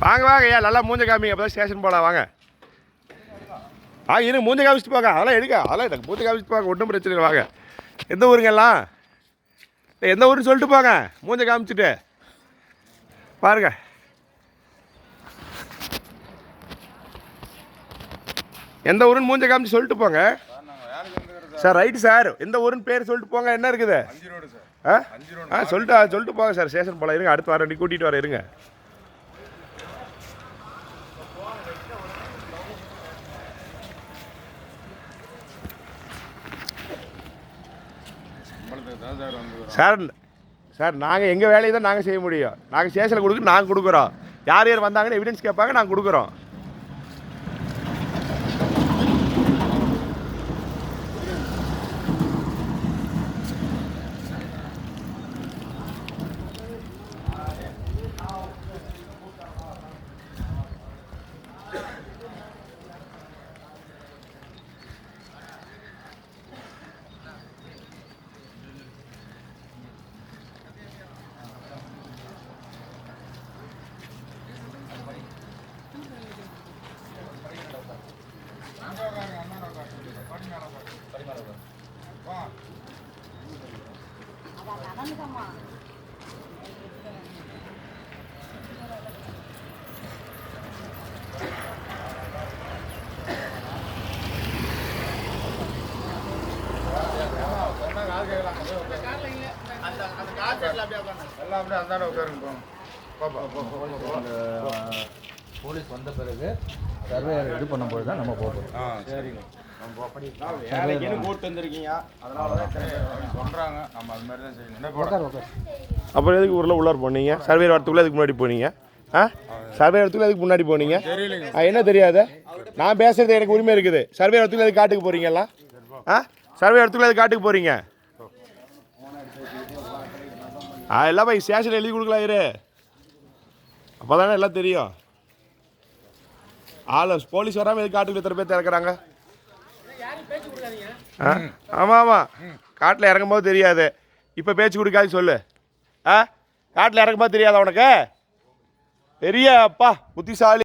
வாங்க வாங்க ஐயா, நல்லா மூஞ்ச காமிங்க, அப்போ தான் ஸ்டேஷன் போகலாம். வாங்க இன்னும் மூஞ்ச காமிச்சிட்டு போங்க. அதெல்லாம் எடுக்க, அதெல்லாம் எனக்கு மூஞ்ச காமிச்சிட்டு போங்க, ஒன்றும் பிரச்சனை இல்லை. வாங்க. எந்த ஊருங்க எல்லாம்? எந்த ஊருன்னு சொல்லிட்டு போங்க, மூஞ்ச காமிச்சிட்டு பாருங்க. எந்த ஊருன்னு மூஞ்ச காமிச்சு சொல்லிட்டு போங்க சார். ரைட்டு சார், எந்த ஊருன்னு பேர் சொல்லிட்டு போங்க. என்ன இருக்குது? சொல்லிட்டு போங்க சார். ஸ்டேஷன் போகலாம். இருங்க, அடுத்து வரேன், கூட்டிகிட்டு வரேன். இருங்க. சார் சார் நாங்கள் எங்கள் வேலையை தான் நாங்கள் செய்ய முடியும். நாங்கள் ஸ்டேஷனில் கொடுக்க நாங்கள் கொடுக்குறோம். யார் யார் வந்தாங்கன்னு எவிடன்ஸ் கேட்பாங்க, நாங்கள் கொடுக்குறோம். போலீஸ் வந்த பிறகு சர்வேயர் இது பண்ணும்போது தான் நம்ம போகிறோம். சரிங்க. வேலைக்குன்னு கூப்பிட்டு வந்திருக்கீங்க, அதனால தான் சொல்கிறாங்க. நம்ம அது மாதிரி தான் செய்யணும். அப்புறம் எதுக்கு ஊரில் உள்ளார் போனீங்க? சர்வேர் வரத்துக்குள்ளே எதுக்கு முன்னாடி போனீங்க? சர்வே வரத்துக்குள்ளே எதுக்கு முன்னாடி போனீங்க? என்ன தெரியாது? நான் பேசுறது எனக்கு உரிமை இருக்குது. சர்வே வரத்துக்குள்ள எதுக்கு காட்டுக்கு போகிறீங்களா? சர்வே வரத்துக்குள்ள எதுக்கு காட்டுக்கு போகிறீங்க? எல்லாம் போய் ஸ்டேஷன் எழுதி கொடுக்கலாம். இரு, அப்போ தானே எல்லாம் தெரியும். போலீஸ் வராமல் எதுக்கு காட்டுக்குள்ள எத்தனை பேர் திறக்கிறாங்க? ஆமாம் ஆமாம், காட்டில் இறங்கும்போது தெரியாது. இப்போ பேச்சு கொடுக்காது சொல்லு. காட்டில் இறங்கும்போது தெரியாதா உனக்கு? பெரிய அப்பா புத்திசாலி.